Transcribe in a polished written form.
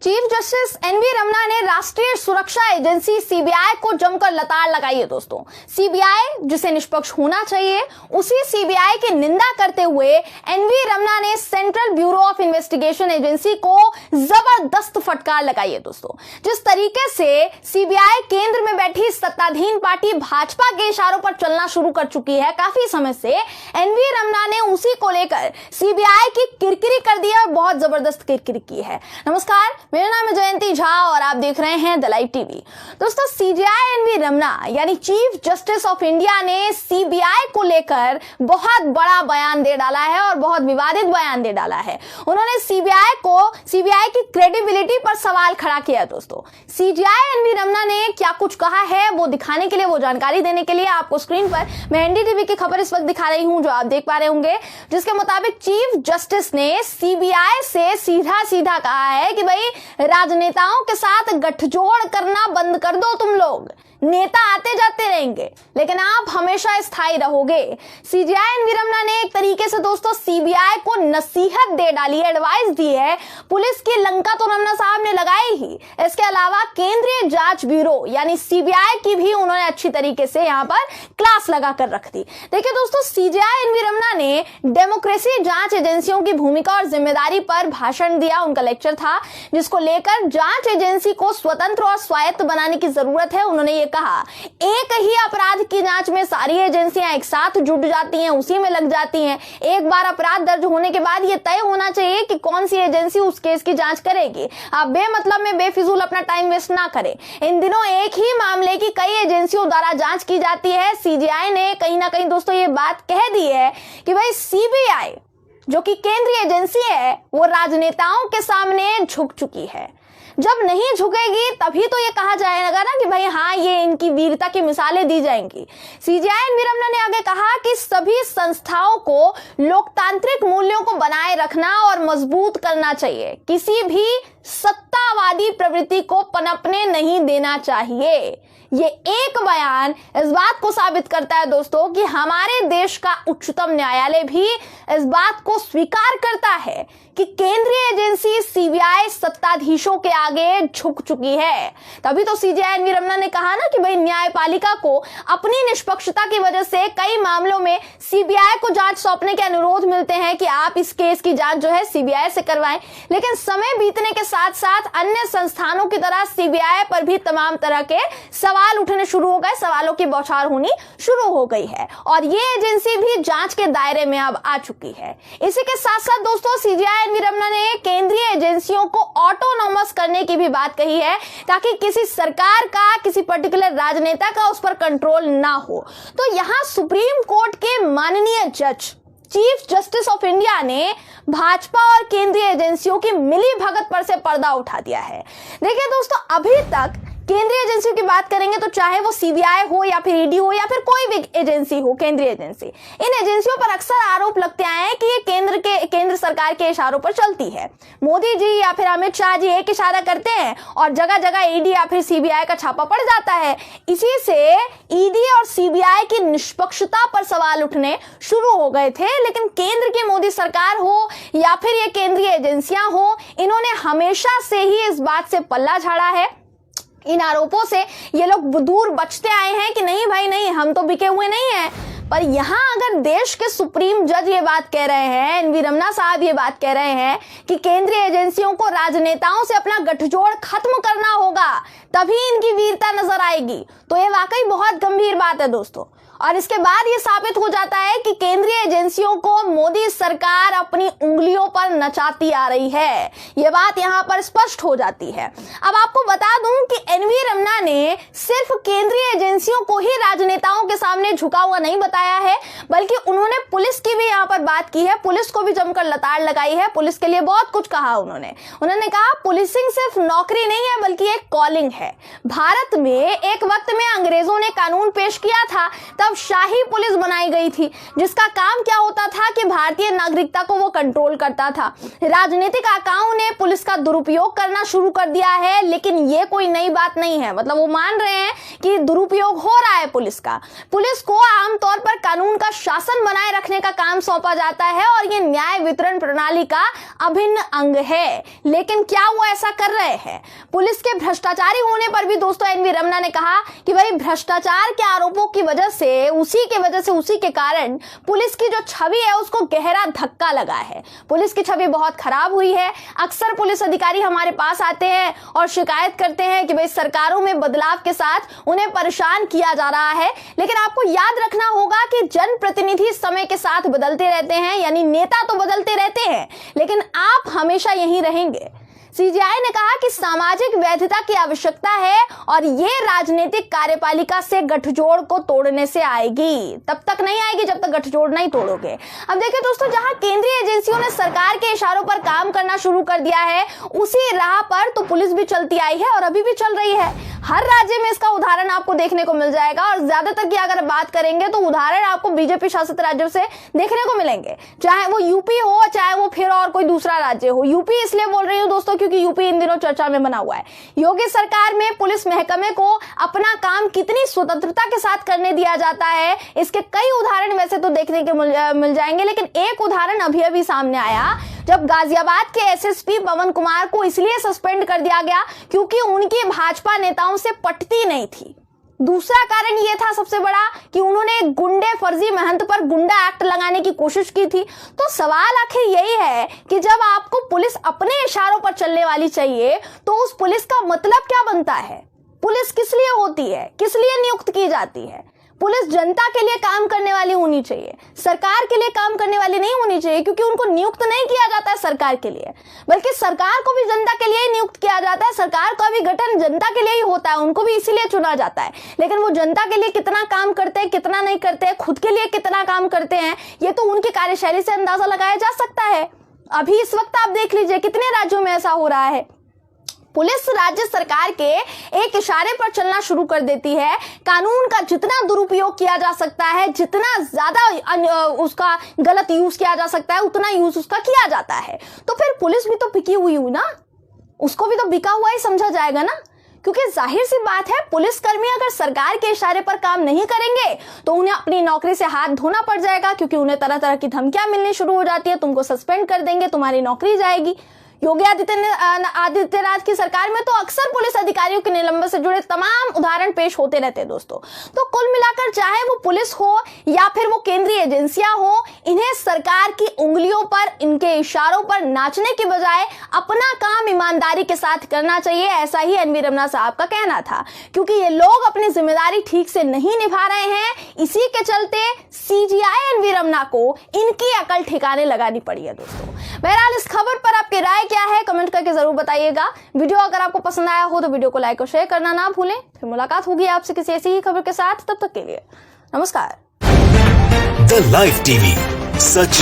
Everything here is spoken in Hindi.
चीफ जस्टिस एनवी रमना ने राष्ट्रीय सुरक्षा एजेंसी सीबीआई को जमकर लताड़ लगाई है दोस्तों। सीबीआई जिसे निष्पक्ष होना चाहिए, उसी सीबीआई की निंदा करते हुए एनवी रमना ने central bureau of investigation agency को जबरदस्त फटकार लगाई है दोस्तों। जिस तरीके से सीबीआई केंद्र में बैठी सत्ताधीन पार्टी भाजपा के इशारों पर चलना शुरू कर चुकी है काफी समय से, एनवी रमना ने उसी को लेकर सीबीआई की किरकिरी कर दी है और बहुत जबरदस्त किरकिरी की है। नमस्कार, मेरा नाम है जयंती झा और आप देख रहे हैं द लाइव टीवी। दोस्तों, सीजेआई एनवी रमना यानी चीफ जस्टिस ऑफ इंडिया ने सीबीआई को लेकर बहुत बड़ा बयान दे डाला है और बहुत विवादित बयान दे डाला है। उन्होंने सीबीआई की क्रेडिबिलिटी पर सवाल खड़ा किया दोस्तों। सीजेआई एनवी रमना ने क्या कुछ कहा है वो दिखाने के लिए, वो जानकारी देने के लिए आपको स्क्रीन पर मैं एनडीटीवी की खबर इस वक्त दिखा रही हूं, जो आप देख पा रहे होंगे, जिसके मुताबिक चीफ जस्टिस ने सीबीआई से सीधा कहा है कि भाई राजनेताओं के साथ गठजोड़ करना बंद कर दो। तुम लोग नेता आते जाते रहेंगे लेकिन आप हमेशा स्थायी रहोगे। सीजेआई एनवी रमना ने एक तरीके से दोस्तों सीबीआई को नसीहत दे डाली, एडवाइस दी है। पुलिस की लंका तो रमना साहब ने लगाई ही, इसके अलावा केंद्रीय जांच ब्यूरो यानी सीबीआई की भी उन्होंने अच्छी तरीके से यहां पर क्लास लगाकर रख दी। देखिए दोस्तों, सीजेआई एनवी रमना ने डेमोक्रेसी जांच एजेंसियों की भूमिका और जिम्मेदारी पर भाषण दिया। उनका लेक्चर था जिसको लेकर जांच एजेंसी को स्वतंत्र और स्वायत्त बनाने की जरूरत है। उन्होंने कहा, एक ही अपराध की जांच में सारी एजेंसियां एक साथ जुट जाती हैं, उसी में लग जाती हैं। एक बार अपराध दर्ज होने के बाद यह तय होना चाहिए कि कौन सी एजेंसी उस केस की जांच करेगी। आप बेमतलब में बेफिजूल अपना टाइम वेस्ट ना करें। इन दिनों एक ही मामले की कई एजेंसियों द्वारा जांच की जाती है। सीजेआई ने कहीं ना कहीं दोस्तों ये बात कह दी है कि भाई सीबीआई जो कि केंद्रीय एजेंसी है वो राजनेताओं के सामने झुक चुकी है। जब नहीं झुकेगी तभी तो ये कहा जाएगा ना कि भाई हाँ, ये इनकी वीरता की मिसालें दी जाएंगी। सीजेआई एनवी रमना ने आगे कहा कि सभी संस्थाओं को लोकतांत्रिक मूल्यों को बनाए रखना और मजबूत करना चाहिए। किसी भी सत्तावादी प्रवृत्ति को पनपने नहीं देना चाहिए। ये एक बयान इस बात को साबित करता है दोस्तों कि हमारे देश का उच्चतम न्यायालय भी इस बात को स्वीकार करता है कि केंद्रीय एजेंसी सीबीआई सत्ताधीशों के आगे झुक चुकी है। तभी तो सीजेआई एनवी रमना ने कहा ना कि भाई न्यायपालिका को अपनी निष्पक्षता की वजह से कई मामलों में सीबीआई को जांच सौंपने के अनुरोध मिलते हैं कि आप इस केस की जांच जो है सीबीआई से करवाएं। लेकिन समय बीतने के साथ साथ अन्य संस्थानों की तरह सीबीआई पर भी तमाम तरह के सवाल उठने शुरू हो गए, सवालों की बौछार होनी शुरू हो गई है और ये एजेंसी भी जांच के दायरे में अब आ चुकी है। इसी के साथ साथ दोस्तों सीजेआई एनवी रमना ने केंद्रीय एजेंसियों को ऑटोनॉमस करने की भी बात कही है ताकि किसी सरकार का, किसी पर्टिकुलर राजनेता का उस पर कंट्रोल ना हो। तो यहां सुप्रीम कोर्ट के माननीय जज चीफ जस्टिस ऑफ इंडिया ने भाजपा और केंद्रीय एजेंसियों की मिली भगत पर से पर्दा उठा दिया है। देखिए दोस्तों, अभी तक केंद्रीय एजेंसियों की बात करेंगे तो चाहे वो सीबीआई हो या फिर ईडी हो या फिर कोई भी एजेंसी हो, केंद्रीय एजेंसी, इन एजेंसियों पर अक्सर आरोप लगते आए हैं कि ये केंद्र सरकार के इशारों पर चलती है। मोदी जी या फिर अमित शाह जी एक इशारा करते हैं और जगह जगह ईडी या फिर सीबीआई का छापा पड़ जाता है। इसी से ईडी और सीबीआई की निष्पक्षता पर सवाल उठने शुरू हो गए थे। लेकिन केंद्र की मोदी सरकार हो या फिर ये केंद्रीय एजेंसियां हो, इन्होंने हमेशा से ही इस बात से पल्ला झाड़ा है। इन आरोपों से ये लोग दूर बचते आए हैं कि नहीं भाई नहीं, हम तो बिके हुए नहीं हैं। पर यहां अगर देश के सुप्रीम जज ये बात कह रहे हैं, एनवी रमना साहब ये बात कह रहे हैं कि केंद्रीय एजेंसियों को राजनेताओं से अपना गठजोड़ खत्म करना होगा तभी इनकी वीरता नजर आएगी, तो ये वाकई बहुत गंभीर बात है दोस्तों। और इसके बाद ये साबित हो जाता है कि केंद्रीय एजेंसियों को मोदी सरकार अपनी उंगलियों पर नचाती आ रही है। ये बात यहां पर स्पष्ट हो जाती है। अब आपको बता दूं कि एनवी रमना ने सिर्फ केंद्रीय एजेंसियों को ही राजनेताओं के सामने झुका हुआ नहीं बताया है, बल्कि उन्होंने पुलिस की भी यहां पर बात की है। पुलिस को भी जमकर लताड़ लगाई है। पुलिस के लिए बहुत कुछ कहा उन्होंने कहा पुलिसिंग सिर्फ नौकरी नहीं है बल्कि एक कॉलिंग है। भारत में एक वक्त में अंग्रेजों ने कानून पेश किया था, प्रतापशाही पुलिस बनाई गई थी, जिसका काम क्या होता था कि भारतीय नागरिकता को वो कंट्रोल करता था। राजनीतिक आकाओं ने पुलिस का दुरुपयोग करना शुरू कर दिया है, लेकिन ये कोई नई बात नहीं है। मतलब वो मान रहे हैं कि दुरुपयोग हो रहा है पुलिस का। पुलिस को आमतौर पर कानून का शासन बनाए रखने का काम सौंपा जाता है और ये न्याय वितरण प्रणाली का अभिन्न अंग है। लेकिन क्या वो ऐसा कर रहे हैं? पुलिस के भ्रष्टाचारी होने पर भी दोस्तों एनवी रमना ने कहा कि भाई भ्रष्टाचार के आरोपों की वजह से उसी के कारण पुलिस की जो छवि है उसको गहरा धक्का लगा है। पुलिस की छवि बहुत खराब हुई है। अक्सर पुलिस अधिकारी हमारे पास आते हैं और शिकायत करते हैं कि भाई सरकारों में बदलाव के साथ उन्हें परेशान किया जा रहा है। लेकिन आपको याद रखना होगा कि जनप्रतिनिधि समय के साथ बदलते रहते हैं, यानी नेता तो बदलते रहते हैं, लेकिन आप हमेशा यहीं रहेंगे। सीजीआई ने कहा कि सामाजिक वैधता की आवश्यकता है और ये राजनीतिक कार्यपालिका से गठजोड़ को तोड़ने से आएगी। तब तक नहीं आएगी जब तक गठजोड़ नहीं तोड़ोगे। अब देखिए दोस्तों, जहां केंद्रीय एजेंसियों ने सरकार के इशारों पर काम करना शुरू कर दिया है, उसी राह पर तो पुलिस भी चलती आई है और अभी भी चल रही है। हर राज्य में इसका उदाहरण आपको देखने को मिल जाएगा और ज्यादातर की अगर बात करेंगे तो उदाहरण आपको बीजेपी शासित राज्यों से देखने को मिलेंगे, चाहे वो यूपी हो, चाहे वो फिर और कोई दूसरा राज्य हो। यूपी इसलिए बोल रही हूँ दोस्तों क्योंकि यूपी इन दिनों चर्चा में बना हुआ है। योगी सरकार में पुलिस महकमे को अपना काम कितनी स्वतंत्रता के साथ करने दिया जाता है, इसके कई उदाहरण वैसे तो देखने के मिल जाएंगे। लेकिन एक उदाहरण अभी सामने आया जब गाजियाबाद के एसएसपी पवन कुमार को इसलिए सस्पेंड कर दिया गया क्योंकि उनकी भाजपा नेताओं से पटती नहीं थी। दूसरा कारण यह था सबसे बड़ा कि उन्होंने गुंडे फर्जी महंत पर गुंडा एक्ट लगाने की कोशिश की थी। तो सवाल आखिर यही है कि जब आपको पुलिस अपने इशारों पर चलने वाली चाहिए तो उस पुलिस का मतलब क्या बनता है? पुलिस किस लिए होती है, किस लिए नियुक्त की जाती है? पुलिस जनता के लिए काम करने वाली होनी चाहिए, सरकार के लिए काम करने वाली नहीं होनी चाहिए, क्योंकि उनको नियुक्त नहीं किया जाता है सरकार के लिए, बल्कि सरकार को भी जनता के लिए ही नियुक्त किया जाता है। सरकार का भी गठन जनता के लिए ही होता है, उनको भी इसीलिए चुना जाता है। लेकिन वो जनता के लिए कितना काम करते हैं, कितना नहीं करते हैं, खुद के लिए कितना काम करते हैं, ये तो उनकी कार्यशैली से अंदाजा लगाया जा सकता है। अभी इस वक्त आप देख लीजिए कितने राज्यों में ऐसा हो रहा है। पुलिस राज्य सरकार के एक इशारे पर चलना शुरू कर देती है। कानून का जितना दुरुपयोग किया जा सकता है, जितना ज्यादा उसका गलत यूज किया जा सकता है, उतना यूज उसका किया जाता है। तो फिर पुलिस भी तो बिकी हुई ना, उसको भी तो बिका हुआ ही समझा जाएगा ना। क्योंकि जाहिर सी बात है, पुलिसकर्मी अगर सरकार के इशारे पर काम नहीं करेंगे तो उन्हें अपनी नौकरी से हाथ धोना पड़ जाएगा, क्योंकि उन्हें तरह तरह की धमकियां मिलनी शुरू हो जाती है। तुमको सस्पेंड कर देंगे, तुम्हारी नौकरी जाएगी। योगी आदित्यनाथ की सरकार में तो अक्सर पुलिस अधिकारियों के निलंबन से जुड़े तमाम उदाहरण पेश होते रहते हैं दोस्तों। तो कुल मिलाकर चाहे वो पुलिस हो या फिर वो केंद्रीय एजेंसियां हो, इन्हें सरकार की उंगलियों पर, इनके इशारों पर नाचने के बजाय अपना काम ईमानदारी के साथ करना चाहिए। ऐसा ही एनवी रमना साहब का कहना था, क्योंकि ये लोग अपनी जिम्मेदारी ठीक से नहीं निभा रहे हैं। इसी के चलते सीजीआई एनवी रमना को इनकी अकल ठिकाने लगानी पड़ी है दोस्तों। बहरहाल इस खबर पर आपकी राय क्या है, कमेंट करके जरूर बताइएगा। वीडियो अगर आपको पसंद आया हो तो वीडियो को लाइक और शेयर करना ना भूलें। फिर मुलाकात होगी आपसे किसी ऐसी ही खबर के साथ, तब तक के लिए नमस्कार। The live TV, such